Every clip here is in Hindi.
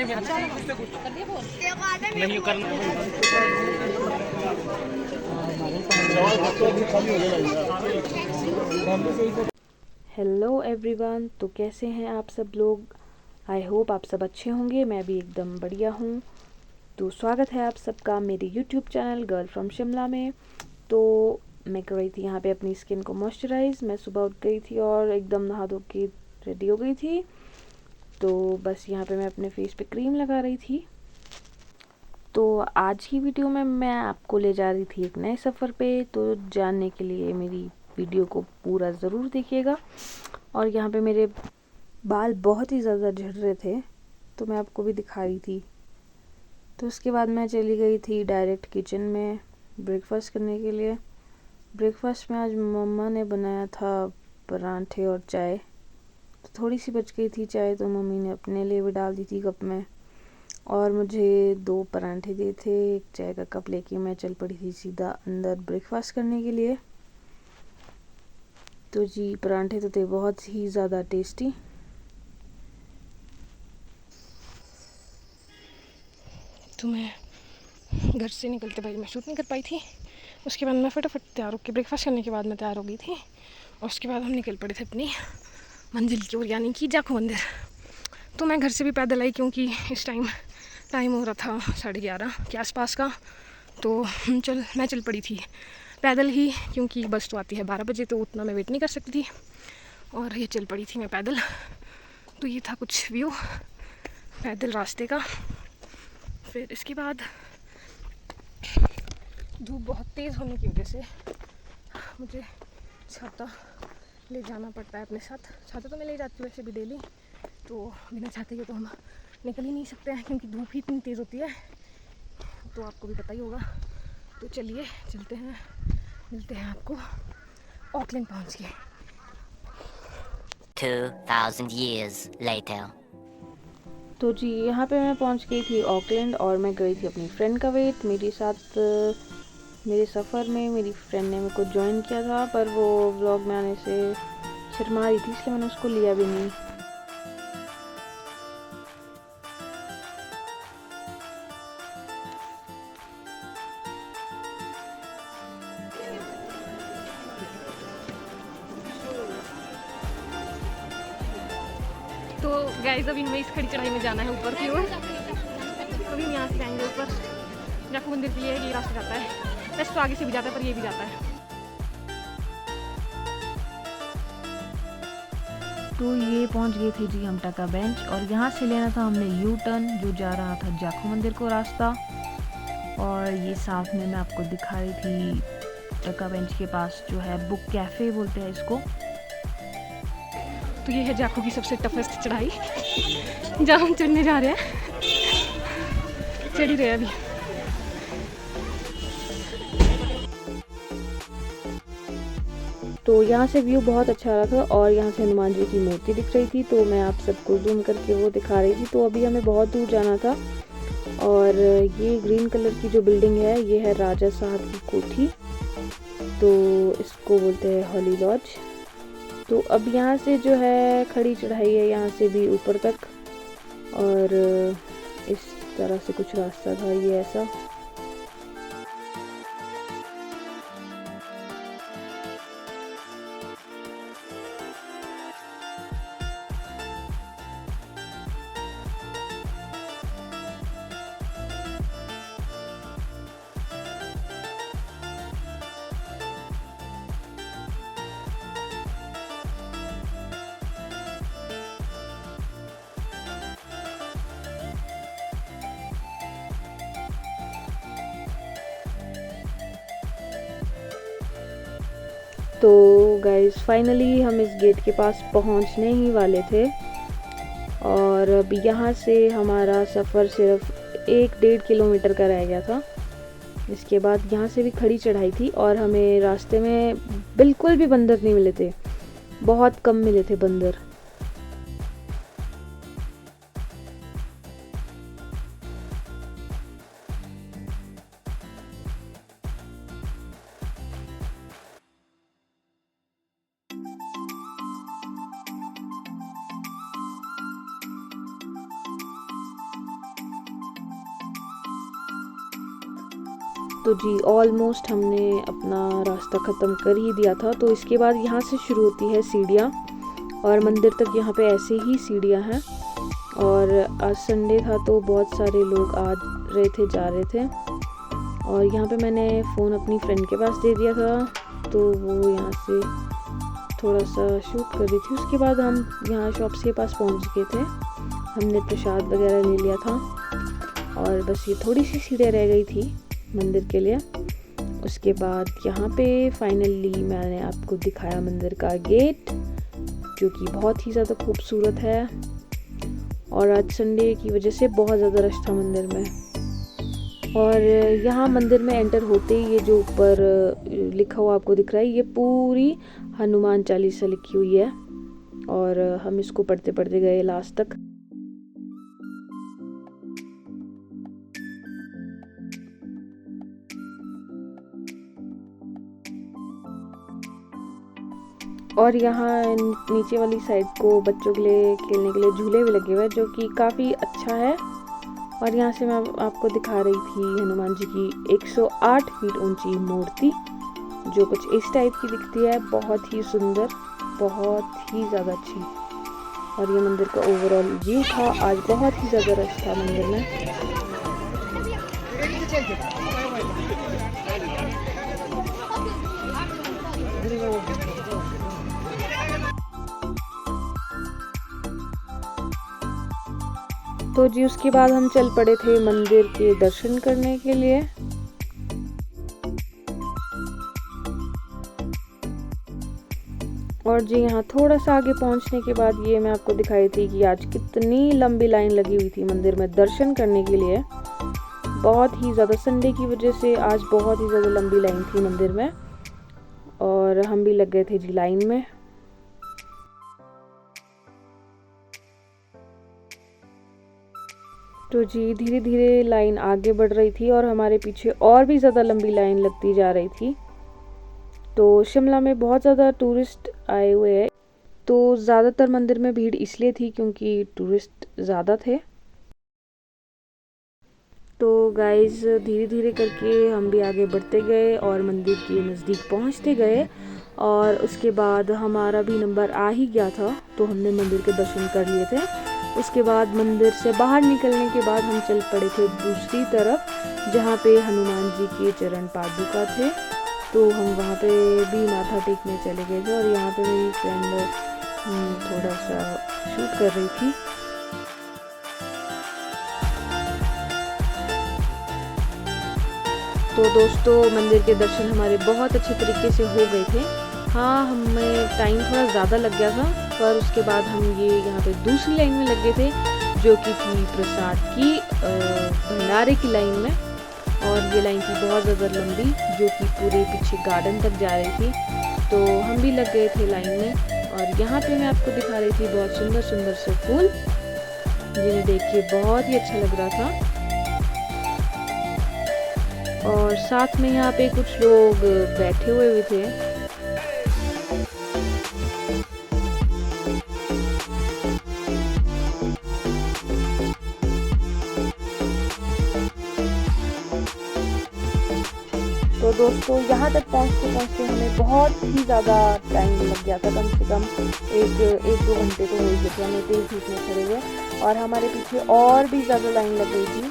नहीं करना। हेलो एवरीवन, तो कैसे हैं आप सब लोग। आई होप आप सब अच्छे होंगे। मैं भी एकदम बढ़िया हूँ। तो स्वागत है आप सबका मेरे YouTube channel girl from Shimla में। तो मैं कर रही थी यहाँ पे अपनी स्किन को मॉइस्चराइज़। मैं सुबह उठ गई थी और एकदम नहा धो के रेडी हो गई थी। तो बस यहाँ पे मैं अपने फेस पे क्रीम लगा रही थी। तो आज की वीडियो में मैं आपको ले जा रही थी एक नए सफ़र पे। तो जानने के लिए मेरी वीडियो को पूरा ज़रूर देखिएगा। और यहाँ पे मेरे बाल बहुत ही ज़्यादा झड़ रहे थे, तो मैं आपको भी दिखा रही थी। तो उसके बाद मैं चली गई थी डायरेक्ट किचन में ब्रेकफास्ट करने के लिए। ब्रेकफास्ट में आज मम्मा ने बनाया था परांठे और चाय। तो थोड़ी सी बच गई थी चाय, तो मम्मी ने अपने लिए भी डाल दी थी कप में। और मुझे 2 परांठे दिए थे, एक चाय का कप लेके मैं चल पड़ी थी सीधा अंदर ब्रेकफास्ट करने के लिए। तो जी, परांठे तो थे बहुत ही ज़्यादा टेस्टी। तो मैं घर से निकलते भाई मैं शूट नहीं कर पाई थी। उसके बाद मैं फटाफट तैयार होकर ब्रेकफास्ट करने के बाद मैं तैयार हो गई थी। और उसके बाद हम निकल पड़े थे अपनी मंजिल की ओर, यानी कि जाखू मंदिर। तो मैं घर से भी पैदल आई, क्योंकि इस टाइम हो रहा था 11:30 के आसपास का। तो मैं चल पड़ी थी पैदल ही, क्योंकि बस तो आती है 12 बजे, तो उतना मैं वेट नहीं कर सकती थी। और ये चल पड़ी थी मैं पैदल। तो ये था कुछ व्यू पैदल रास्ते का। फिर इसके बाद धूप बहुत तेज़ होने की वजह से मुझे छाता ले जाना पड़ता है अपने साथ। छाता तो मैं ले जाती हूँ वैसे भी डेली, तो बिना छाते के तो हम निकल ही नहीं सकते हैं, क्योंकि धूप ही इतनी तेज़ होती है। तो आपको भी पता ही होगा। तो चलिए चलते हैं, मिलते हैं आपको ऑकलैंड पहुँच के। 2000 years later. तो जी, यहाँ पे मैं पहुँच गई थी ऑकलैंड और मैं गई थी अपनी फ्रेंड का वेट। मेरे साथ मेरे सफ़र में मेरी फ्रेंड ने मेरे को ज्वाइन किया था, पर वो व्लॉग में आने से शर्मा रही थी, इसलिए मैंने उसको लिया भी नहीं। तो गाइस अभी हमें इस खड़ी चढ़ाई में जाना है ऊपर की ओर। अभी हम यहाँ से जाएंगे ऊपर जाखू मंदिर की। ये रास्ता जाता है, वैसे तो आगे से भी जाता है, पर ये भी जाता है। तो ये पहुंच गए थे जी हम टका बेंच, और यहाँ से लेना था हमने यू टर्न जो जा रहा था जाखू मंदिर को रास्ता। और ये साथ में मैं आपको दिखा रही थी टका बेंच के पास जो है बुक कैफ़े बोलते हैं इसको। तो ये है जाखू की सबसे टफेस्ट चढ़ाई जहाँ हम चढ़ने जा रहे हैं। चढ़ ही रहे हैं अभी। तो यहाँ से व्यू बहुत अच्छा रहा था, और यहाँ से हनुमान जी की मूर्ति दिख रही थी, तो मैं आप सबको जूम करके वो दिखा रही थी। तो अभी हमें बहुत दूर जाना था। और ये ग्रीन कलर की जो बिल्डिंग है, ये है राजा साहब की कोठी। तो इसको बोलते हैं हॉली लॉज। तो अब यहाँ से जो है खड़ी चढ़ाई है यहाँ से भी ऊपर तक, और इस तरह से कुछ रास्ता था ये ऐसा। तो गाइस फाइनली हम इस गेट के पास पहुंचने ही वाले थे, और अब यहाँ से हमारा सफ़र सिर्फ 1-1.5 किलोमीटर का रह गया था। इसके बाद यहाँ से भी खड़ी चढ़ाई थी, और हमें रास्ते में बिल्कुल भी बंदर नहीं मिले थे, बहुत कम मिले थे बंदर। तो जी ऑलमोस्ट हमने अपना रास्ता ख़त्म कर ही दिया था। तो इसके बाद यहाँ से शुरू होती है सीढ़ियाँ और मंदिर तक यहाँ पे ऐसे ही सीढ़ियाँ हैं। और आज संडे था तो बहुत सारे लोग आ रहे थे, जा रहे थे। और यहाँ पे मैंने फ़ोन अपनी फ्रेंड के पास दे दिया था, तो वो यहाँ से थोड़ा सा शूट कर रही थी। उसके बाद हम यहाँ शॉप्स के पास पहुँच गए थे। हमने प्रसाद वगैरह ले लिया था और बस ये थोड़ी सी सीढ़ियाँ रह गई थी मंदिर के लिए। उसके बाद यहाँ पे फाइनली मैंने आपको दिखाया मंदिर का गेट, जो कि बहुत ही ज़्यादा खूबसूरत है। और आज संडे की वजह से बहुत ज़्यादा रश था मंदिर में। और यहाँ मंदिर में एंटर होते ही ये जो ऊपर लिखा हुआ आपको दिख रहा है, ये पूरी हनुमान चालीसा लिखी हुई है और हम इसको पढ़ते पढ़ते गए लास्ट तक। और यहाँ नीचे वाली साइड को बच्चों के लिए खेलने के लिए झूले भी लगे हुए हैं, जो कि काफ़ी अच्छा है। और यहाँ से मैं आपको दिखा रही थी हनुमान जी की 108 फीट ऊंची मूर्ति, जो कुछ इस टाइप की दिखती है। बहुत ही सुंदर, बहुत ही ज़्यादा अच्छी। और ये मंदिर का ओवरऑल व्यू था। आज बहुत ही ज़्यादा रश था मंदिर में। तो जी उसके बाद हम चल पड़े थे मंदिर के दर्शन करने के लिए। और जी यहाँ थोड़ा सा आगे पहुँचने के बाद ये मैं आपको दिखाई थी कि आज कितनी लंबी लाइन लगी हुई थी मंदिर में दर्शन करने के लिए। बहुत ही ज़्यादा, संडे की वजह से आज बहुत ही ज़्यादा लंबी लाइन थी मंदिर में और हम भी लग गए थे जी लाइन में। तो जी धीरे धीरे लाइन आगे बढ़ रही थी और हमारे पीछे और भी ज़्यादा लंबी लाइन लगती जा रही थी। तो शिमला में बहुत ज़्यादा टूरिस्ट आए हुए हैं, तो ज़्यादातर मंदिर में भीड़ इसलिए थी क्योंकि टूरिस्ट ज़्यादा थे। तो गाइज़ धीरे धीरे करके हम भी आगे बढ़ते गए और मंदिर के नज़दीक पहुंचते गए। और उसके बाद हमारा भी नंबर आ ही गया था, तो हमने मंदिर के दर्शन कर लिए थे। उसके बाद मंदिर से बाहर निकलने के बाद हम चल पड़े थे दूसरी तरफ, जहाँ पे हनुमान जी के चरण पादुका थे। तो हम वहाँ पे भी माथा टेकने चले गए थे। और यहाँ पे मेरी फ्रेंड थोड़ा सा शूट कर रही थी। तो दोस्तों मंदिर के दर्शन हमारे बहुत अच्छे तरीके से हो गए थे। हाँ, हमें टाइम थोड़ा ज़्यादा लग गया था, पर उसके बाद हम ये यहाँ पे दूसरी लाइन में लग गए थे, जो कि थी प्रसाद की भंडारे की लाइन में। और ये लाइन थी बहुत ज़्यादा लंबी, जो कि पूरे पीछे गार्डन तक जा रही थी। तो हम भी लग गए थे लाइन में। और यहाँ पे मैं आपको दिखा रही थी बहुत सुंदर सुंदर से फूल, जिन्हें देख के बहुत ही अच्छा लग रहा था। और साथ में यहाँ पे कुछ लोग बैठे हुए भी थे। तो दोस्तों यहाँ तक पहुँचते पहुँचते हमें बहुत ही ज़्यादा टाइम लग गया था। कम से कम एक दो घंटे तो हो ही गए थे। हमें तेज धूप में खड़े हुए और हमारे पीछे और भी ज़्यादा लाइन लग गई थी।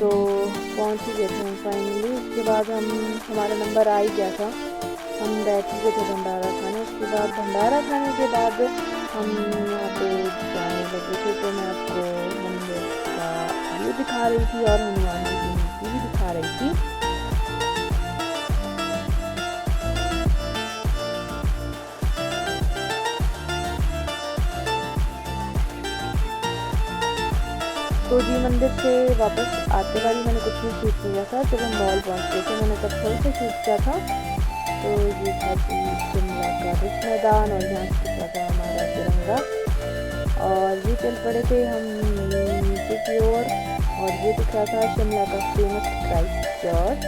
तो पहुँच ही गए थे हम फाइनली। उसके बाद हमारा नंबर आ ही गया था। हम बैठ गए थे भंडारा खाने। उसके बाद भंडारा खाने के बाद हम यहाँ पे जाने लगे थे। तो मैं आपको मंदिर का व्यू दिखा रही थी और हनुमान जी की मूर्ति भी दिखा रही थी। तो जी मंदिर से वापस आते बारी मैंने कुछ भी शूट किया था। जब हम मॉल पहुँचते थे मैंने तब थोड़ा सा शूट किया था। तो ये था जी शिमला का रिच मैदान और यहाँ से दिखा था हमारा तिरंगा। और ये चल पड़े थे हम नीचे की ओर और ये दिख रहा था शिमला का फेमस क्राइस्ट चर्च।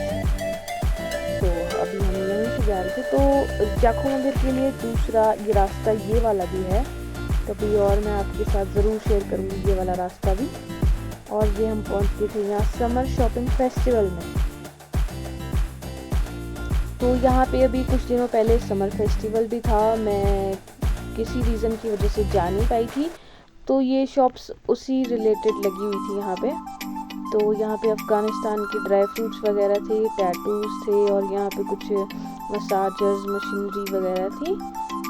तो अभी हम यहीं से जा रहे थे। तो जाखू मंदिर के लिए दूसरा ये रास्ता ये वाला भी है, कभी और मैं आपके साथ ज़रूर शेयर करूँगी ये वाला रास्ता भी। और ये हम पहुँच गए थे यहाँ समर शॉपिंग फेस्टिवल में। तो यहाँ पे अभी कुछ दिनों पहले समर फेस्टिवल भी था, मैं किसी रीज़न की वजह से जा नहीं पाई थी, तो ये शॉप्स उसी रिलेटेड लगी हुई थी यहाँ पे। तो यहाँ पे अफ़गानिस्तान के ड्राई फ्रूट्स वगैरह थे, टैटूज़ थे और यहाँ पे कुछ मसाजर्स मशीनरी वगैरह थी।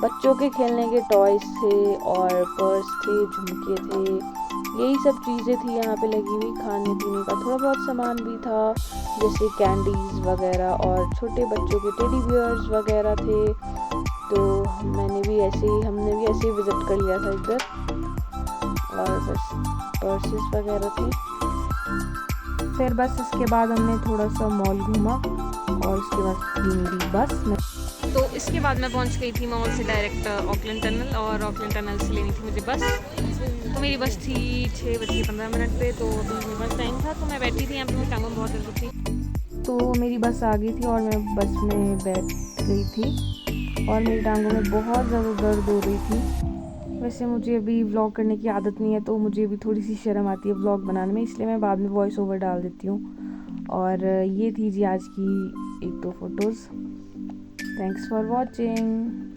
बच्चों के खेलने के टॉयज़ थे और पर्स थे, झुमके थे, यही सब चीज़ें थी यहाँ पे लगी हुई। खाने पीने का थोड़ा बहुत सामान भी था, जैसे कैंडीज़ वगैरह और छोटे बच्चों के टेडी बियर्स वगैरह थे। तो हमने भी ऐसे ही विज़िट कर लिया था इधर, और बस पर्सेस वगैरह थे। फिर बस इसके बाद हमने थोड़ा सा मॉल घूमा और उसके बाद थी मेरी बस। तो इसके बाद मैं पहुंच गई थी मॉल से डायरेक्ट ऑकलैंड टनल, और ऑकलैंड टनल से लेनी थी मुझे बस। तो मेरी बस थी 6:15 पे, तो अभी मेरे पास टाइम था, तो मैं बैठी थी यहाँ पे, मेरी टांगों में बहुत दर्द थी। तो मेरी बस आ गई थी और मैं बस में बैठ गई थी और मेरी टांगों में बहुत ज़्यादा दर्द हो रही थी। वैसे मुझे अभी व्लॉग करने की आदत नहीं है, तो मुझे अभी थोड़ी सी शर्म आती है व्लॉग बनाने में, इसलिए मैं बाद में वॉइस ओवर डाल देती हूँ। और ये थी जी आज की 1-2 फ़ोटोज़। Thanks for watching.